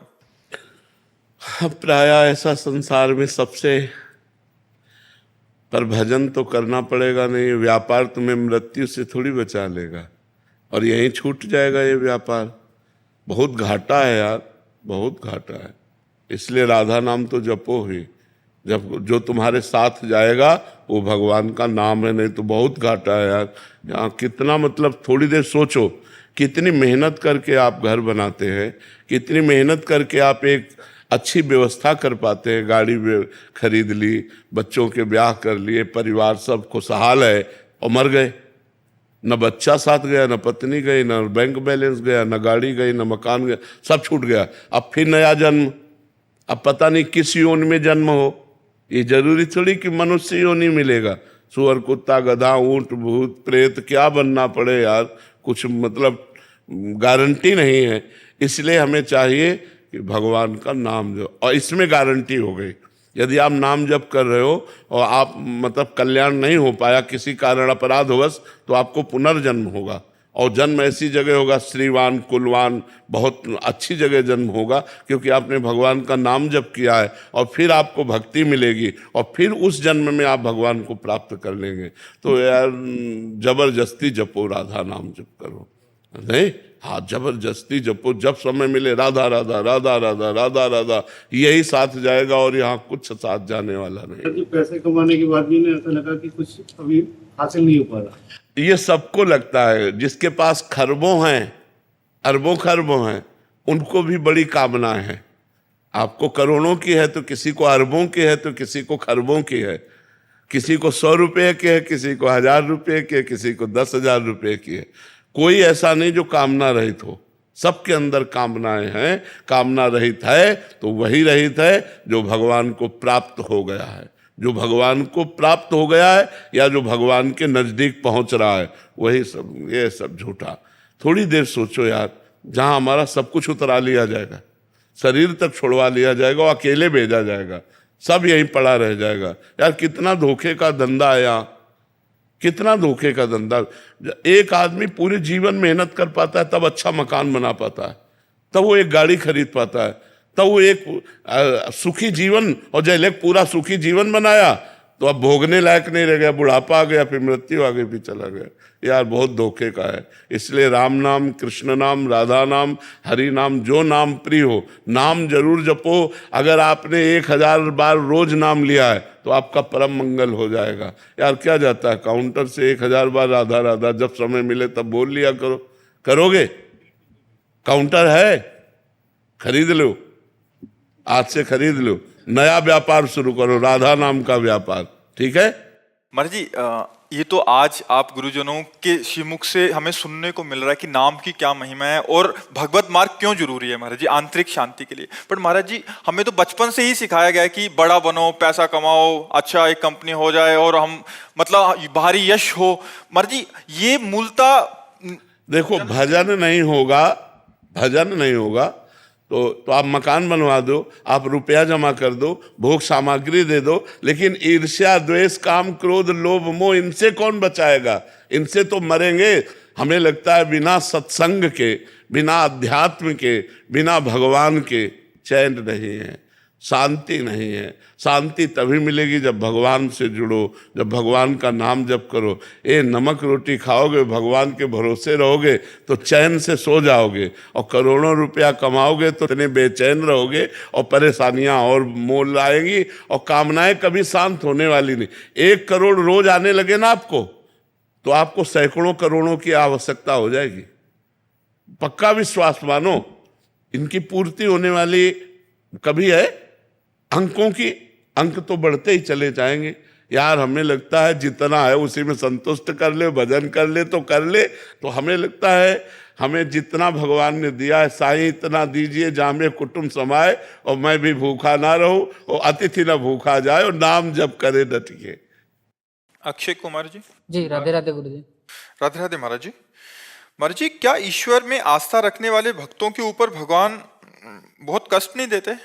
प्राय ऐसा संसार में सबसे, पर भजन तो करना पड़ेगा। नहीं, व्यापार तुम्हें मृत्यु से थोड़ी बचा लेगा, और यहीं छूट जाएगा ये व्यापार। बहुत घाटा है यार, बहुत घाटा है। इसलिए राधा नाम तो जपो ही। जब जो तुम्हारे साथ जाएगा वो भगवान का नाम है, नहीं तो बहुत घाटा है यार। यहाँ कितना, मतलब थोड़ी देर सोचो, कितनी मेहनत करके आप घर बनाते हैं, कितनी मेहनत करके आप एक अच्छी व्यवस्था कर पाते हैं। गाड़ी खरीद ली, बच्चों के ब्याह कर लिए, परिवार सब खुशहाल है, और मर गए। न बच्चा साथ गया, न पत्नी गई, न बैंक बैलेंस गया, न गाड़ी गई, न मकान गया, सब छूट गया। अब फिर नया जन्म, अब पता नहीं किस योनि में जन्म हो। ये जरूरी थोड़ी कि मनुष्य योनि मिलेगा। सुअर, कुत्ता, गधा, ऊंट, भूत, प्रेत क्या बनना पड़े यार, कुछ मतलब गारंटी नहीं है। इसलिए हमें चाहिए कि भगवान का नाम जो, और इसमें गारंटी हो गई, यदि आप नाम जप कर रहे हो और आप मतलब कल्याण नहीं हो पाया किसी कारण अपराधवश, तो आपको पुनर्जन्म होगा, और जन्म ऐसी जगह होगा श्रीवान कुलवान, बहुत अच्छी जगह जन्म होगा, क्योंकि आपने भगवान का नाम जप किया है, और फिर आपको भक्ति मिलेगी, और फिर उस जन्म में आप भगवान को प्राप्त कर लेंगे। तो यार जबरदस्ती जपो, राधा नाम जप करो, नहीं, हाँ जबरदस्ती जपो, जब समय मिले राधा राधा राधा राधा राधा राधा, यही साथ जाएगा, और यहाँ कुछ साथ जाने वाला नहीं। पैसे कमाने के बाद भी ऐसा लगा कि कुछ अभी हासिल नहीं हो पा रहा। ये सबको लगता है, जिसके पास खरबों हैं, अरबों खरबों हैं, उनको भी बड़ी कामनाएं हैं। आपको करोड़ों की है तो किसी को अरबों की है, तो किसी को खरबों की है, किसी को 100 रुपये की है, किसी को 1000 रुपये की है, किसी को 10,000 रुपये की है। कोई ऐसा नहीं जो कामना रहित हो, सबके अंदर कामनाएं हैं। कामना रहित है तो वही रहित है जो भगवान को प्राप्त हो गया है। जो भगवान को प्राप्त हो गया है या जो भगवान के नजदीक पहुंच रहा है, वही सब, ये सब झूठा। थोड़ी देर सोचो यार, जहां हमारा सब कुछ उतरा लिया जाएगा, शरीर तक छुड़वा लिया जाएगा और अकेले भेजा जाएगा, सब यहीं पड़ा रह जाएगा। यार कितना धोखे का धंधा है यहाँ, कितना धोखे का धंधा। एक आदमी पूरे जीवन मेहनत कर पाता है तब अच्छा मकान बना पाता है, तब वो एक गाड़ी खरीद पाता है, तब वो एक सुखी जीवन, और जब एक पूरा सुखी जीवन बनाया तो अब भोगने लायक नहीं रह गया, बुढ़ापा आ गया, फिर मृत्यु आगे भी चला गया। यार बहुत धोखे का है। इसलिए राम नाम, कृष्ण नाम, राधा नाम, हरि नाम, जो नाम प्रिय हो, नाम जरूर जपो। अगर आपने 1000 बार रोज नाम लिया है तो आपका परम मंगल हो जाएगा। यार क्या जाता है, काउंटर से 1000 बार राधा राधा जब समय मिले तब बोल लिया करो। करोगे? काउंटर है, खरीद लो, आज से खरीद लो, नया व्यापार शुरू करो, राधा नाम का व्यापार। ठीक है महाराज जी, ये तो आज आप गुरुजनों के श्रीमुख से हमें सुनने को मिल रहा है कि नाम की क्या महिमा है और भगवत मार्ग क्यों जरूरी है महाराज जी आंतरिक शांति के लिए। पर महाराज जी हमें तो बचपन से ही सिखाया गया है कि बड़ा बनो, पैसा कमाओ, अच्छा एक कंपनी हो जाए और हम मतलब भारी यश हो। महाराज जी ये मूलतः देखो, भजन नहीं होगा, भजन नहीं होगा तो आप मकान बनवा दो, आप रुपया जमा कर दो, भोग सामग्री दे दो, लेकिन ईर्ष्या, द्वेष, काम, क्रोध, लोभ, मोह, इनसे कौन बचाएगा? इनसे तो मरेंगे। हमें लगता है बिना सत्संग के, बिना अध्यात्म के, बिना भगवान के चैन नहीं है, शांति नहीं है। शांति तभी मिलेगी जब भगवान से जुड़ो, जब भगवान का नाम जप करो। ये नमक रोटी खाओगे, भगवान के भरोसे रहोगे तो चैन से सो जाओगे, और करोड़ों रुपया कमाओगे तो इतने बेचैन रहोगे और परेशानियां और मोल आएंगी, और कामनाएं कभी शांत होने वाली नहीं। 1 करोड़ रोज आने लगे ना आपको, तो आपको सैकड़ों करोड़ों की आवश्यकता हो जाएगी। पक्का विश्वास मानो, इनकी पूर्ति होने वाली कभी है? अंकों की अंक तो बढ़ते ही चले जाएंगे। यार हमें लगता है जितना है उसी में संतुष्ट कर ले, भजन कर ले तो कर ले। तो हमें लगता है हमें जितना भगवान ने दिया है, साईं इतना दीजिए जामे कुटुंब समाए, और मैं भी भूखा ना रहूं और अतिथि ना भूखा जाए, और नाम जप करे डट के। अक्षय कुमार जी। जी राधे राधे गुरु जी। राधे राधे महाराज जी। महाराज जी क्या ईश्वर में आस्था रखने वाले भक्तों के ऊपर भगवान बहुत कष्ट नहीं देते?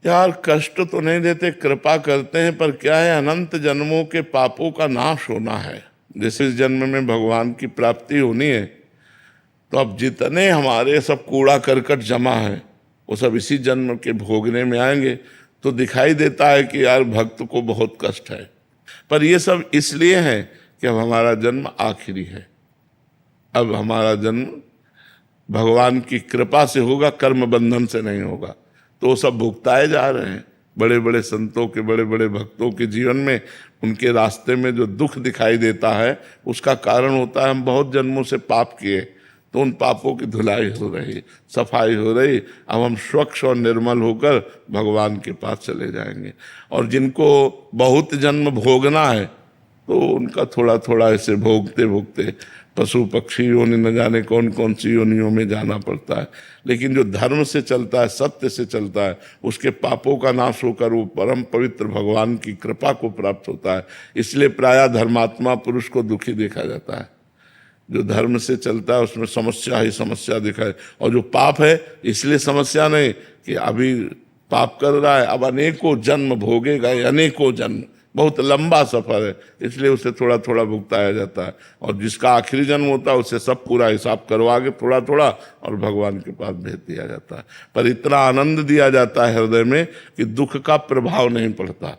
यार कष्ट तो नहीं देते, कृपा करते हैं, पर क्या है, अनंत जन्मों के पापों का नाश होना है। जैसे इस जन्म में भगवान की प्राप्ति होनी है, तो अब जितने हमारे सब कूड़ा करकट जमा है वो सब इसी जन्म के भोगने में आएंगे। तो दिखाई देता है कि यार भक्त को बहुत कष्ट है, पर ये सब इसलिए है कि अब हमारा जन्म आखिरी है। अब हमारा जन्म भगवान की कृपा से होगा, कर्म बंधन से नहीं होगा। तो वो सब भुगताए जा रहे हैं। बड़े बड़े संतों के, बड़े बड़े भक्तों के जीवन में उनके रास्ते में जो दुख दिखाई देता है, उसका कारण होता है हम बहुत जन्मों से पाप किए, तो उन पापों की धुलाई हो रही, सफाई हो रही। अब हम स्वच्छ और निर्मल होकर भगवान के पास चले जाएंगे। और जिनको बहुत जन्म भोगना है, तो उनका थोड़ा थोड़ा ऐसे भोगते भोगते पशु पक्षी योनि न जाने कौन कौन सी योनियों में जाना पड़ता है। लेकिन जो धर्म से चलता है, सत्य से चलता है, उसके पापों का नाश होकर वो परम पवित्र भगवान की कृपा को प्राप्त होता है। इसलिए प्रायः धर्मात्मा पुरुष को दुखी देखा जाता है। जो धर्म से चलता है उसमें समस्या ही समस्या दिखाए, और जो पाप है इसलिए समस्या नहीं कि अभी पाप कर रहा है, अब अनेकों जन्म भोगेगा, अनेकों जन्म, बहुत लंबा सफर है, इसलिए उसे थोड़ा थोड़ा भुगताया जाता है। और जिसका आखिरी जन्म होता है उसे सब पूरा हिसाब करवा के थोड़ा थोड़ा और भगवान के पास भेज दिया जाता है। पर इतना आनंद दिया जाता है हृदय में कि दुख का प्रभाव नहीं पड़ता,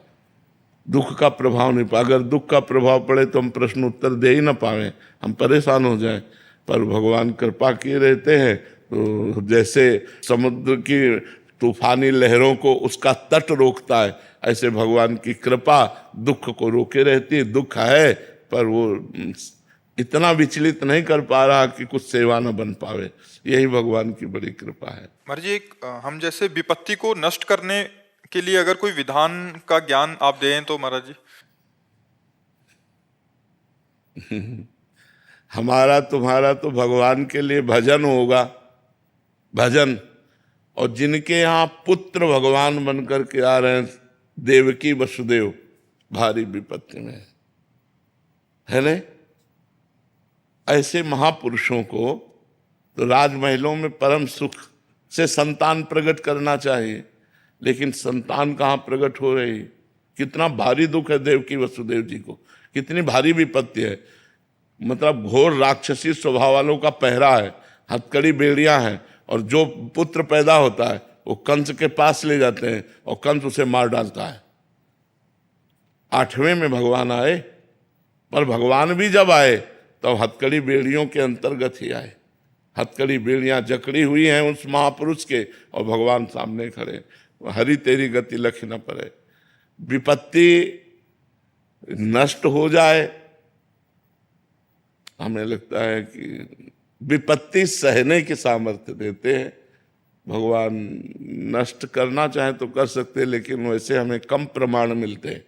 दुख का प्रभाव नहीं पड़ा। अगर दुख का प्रभाव पड़े तो हम प्रश्न उत्तर दे ही ना पाए, हम परेशान हो जाएं। पर भगवान कृपा किए रहते हैं, तो जैसे समुद्र की तूफानी लहरों को उसका तट रोकता है, ऐसे भगवान की कृपा दुख को रोके रहती है। दुख है पर वो इतना विचलित नहीं कर पा रहा कि कुछ सेवा न बन पावे, यही भगवान की बड़ी कृपा है। महाराज जी, हम जैसे विपत्ति को नष्ट करने के लिए अगर कोई विधान का ज्ञान आप दें तो महाराज जी। हमारा तुम्हारा तो भगवान के लिए भजन होगा, भजन। और जिनके यहाँ पुत्र भगवान बनकर के आ रहे हैं, देवकी वसुदेव भारी विपत्ति में है न, ऐसे महापुरुषों को तो राजमहलों में परम सुख से संतान प्रकट करना चाहिए, लेकिन संतान कहाँ प्रकट हो रही। कितना भारी दुख है देवकी वसुदेव जी को, कितनी भारी विपत्ति है। मतलब घोर राक्षसी स्वभाव वालों का पहरा है, हथकड़ी बेड़ियां हैं, और जो पुत्र पैदा होता है वो कंस के पास ले जाते हैं और कंस उसे मार डालता है। 8वें में भगवान आए, पर भगवान भी जब आए तो हथकड़ी बेड़ियों के अंतर्गत ही आए। हथकड़ी बेड़ियां जकड़ी हुई हैं उस महापुरुष के, और भगवान सामने खड़े, हरि तेरी गति लख न पड़े। विपत्ति नष्ट हो जाए, हमें लगता है कि विपत्ति सहने की सामर्थ्य देते हैं भगवान। नष्ट करना चाहे तो कर सकते हैं, लेकिन वैसे हमें कम प्रमाण मिलते हैं।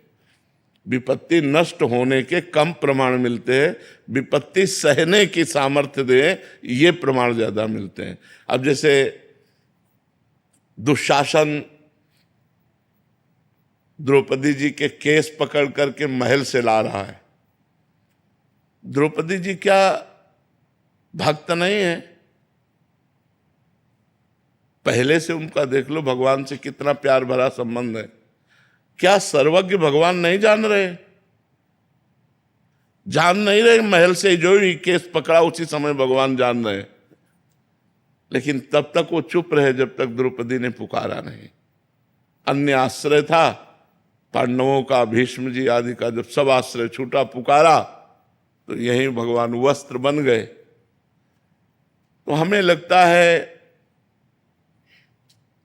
विपत्ति नष्ट होने के कम प्रमाण मिलते हैं, विपत्ति सहने की सामर्थ्य दे ये प्रमाण ज्यादा मिलते हैं। अब जैसे दुशासन द्रौपदी जी के केस पकड़ करके महल से ला रहा है। द्रौपदी जी क्या भक्त नहीं है? पहले से उनका देख लो भगवान से कितना प्यार भरा संबंध है। क्या सर्वज्ञ भगवान नहीं जान रहे? जान नहीं रहे? महल से जो ही केस पकड़ा उसी समय भगवान जान रहे, लेकिन तब तक वो चुप रहे जब तक द्रौपदी ने पुकारा नहीं। अन्य आश्रय था पांडवों का, भीष्म जी आदि का, जब सब आश्रय छूटा, पुकारा तो यही भगवान वस्त्र बन गए। तो हमें लगता है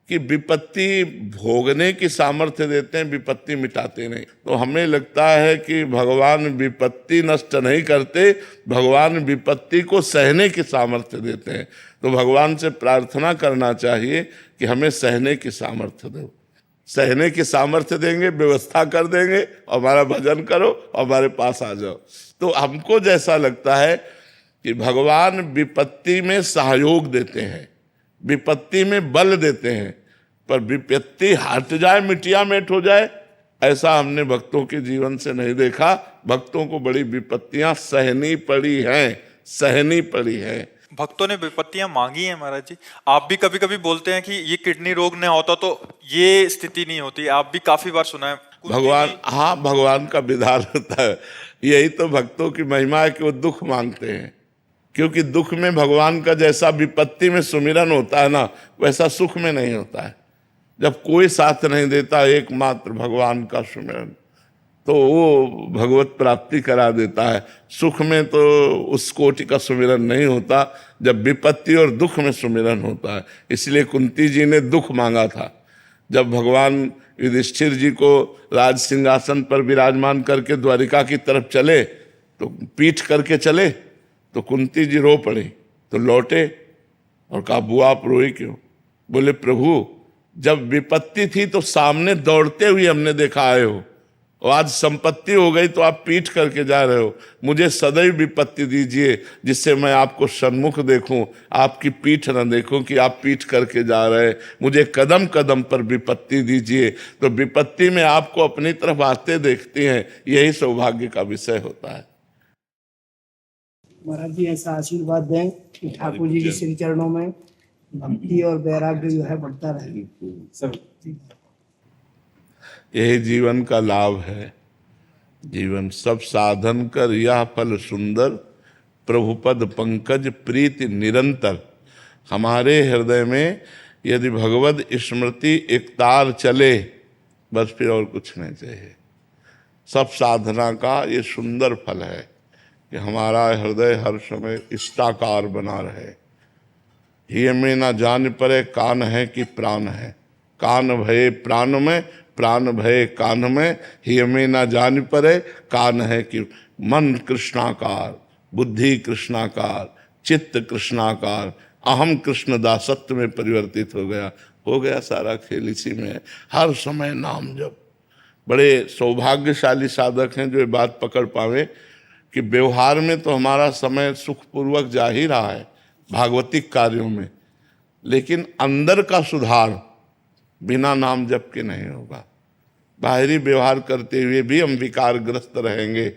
कि विपत्ति भोगने की सामर्थ्य देते हैं, विपत्ति मिटाते नहीं। तो हमें लगता है कि भगवान विपत्ति नष्ट नहीं करते, भगवान विपत्ति को सहने की सामर्थ्य देते हैं। तो भगवान से प्रार्थना करना चाहिए कि हमें सहने की सामर्थ्य दो। सहने की सामर्थ्य देंगे, व्यवस्था कर देंगे, हमारा भजन करो, हमारे पास आ जाओ। तो हमको जैसा लगता है कि भगवान विपत्ति में सहयोग देते हैं, विपत्ति में बल देते हैं, पर विपत्ति हट जाए, मिटिया मेट हो जाए, ऐसा हमने भक्तों के जीवन से नहीं देखा। भक्तों को बड़ी विपत्तियां सहनी पड़ी हैं, सहनी पड़ी हैं। भक्तों ने विपत्तियां मांगी हैं महाराज जी। आप भी कभी कभी बोलते हैं कि ये किडनी रोग न होता तो ये स्थिति नहीं होती, आप भी काफी बार सुना है। भगवान, हाँ, भगवान का विधान होता है। यही तो भक्तों की महिमा है कि वो दुख मांगते हैं, क्योंकि दुख में भगवान का जैसा विपत्ति में सुमिरन होता है ना, वैसा सुख में नहीं होता है। जब कोई साथ नहीं देता, एकमात्र भगवान का सुमिरन, तो वो भगवत प्राप्ति करा देता है। सुख में तो उस कोटि का सुमिरन नहीं होता, जब विपत्ति और दुख में सुमिरन होता है। इसलिए कुंती जी ने दुख मांगा था। जब भगवान युधिष्ठिर जी को राज सिंहासन पर विराजमान करके द्वारिका की तरफ चले, तो पीठ करके चले, तो कुंती जी रो पड़ी। तो लौटे और कहा, बुआ आप रोई क्यों? बोले, प्रभु जब विपत्ति थी तो सामने दौड़ते हुए हमने देखा आए हो, और आज संपत्ति हो गई तो आप पीठ करके जा रहे हो। मुझे सदैव विपत्ति दीजिए जिससे मैं आपको सन्मुख देखूं, आपकी पीठ न देखूं कि आप पीठ करके जा रहे। मुझे कदम कदम पर विपत्ति दीजिए। तो विपत्ति में आपको अपनी तरफ आते देखती हैं, यही सौभाग्य का विषय होता है। महाराज जी ऐसा आशीर्वाद दें कि ठाकुर जी के श्री चरणों में भक्ति और वैराग्य जो है बढ़ता रहे सब। यही जीवन का लाभ है। जीवन सब साधन कर यह फल सुंदर, प्रभुपद पंकज प्रीति निरंतर। हमारे हृदय में यदि भगवद स्मृति एक तार चले, बस फिर और कुछ नहीं चाहिए। सब साधना का ये सुंदर फल है कि हमारा हृदय हर समय इष्टाकार बना रहे। ये में ना जान परे कान है कि प्राण है, कान भये प्राण में, प्राण भये कान में। ही में ना जान परे कान है कि मन कृष्णाकार, बुद्धि कृष्णाकार, चित्त कृष्णाकार, अहम कृष्ण दासत्व में परिवर्तित हो गया सारा खेल इसी में है। हर समय नाम जप। बड़े सौभाग्यशाली साधक हैं जो ये बात पकड़ पावे कि व्यवहार में तो हमारा समय सुखपूर्वक जा ही रहा है भागवतिक कार्यों में, लेकिन अंदर का सुधार बिना नाम जप के नहीं होगा। बाहरी व्यवहार करते हुए भी हम विकारग्रस्त रहेंगे,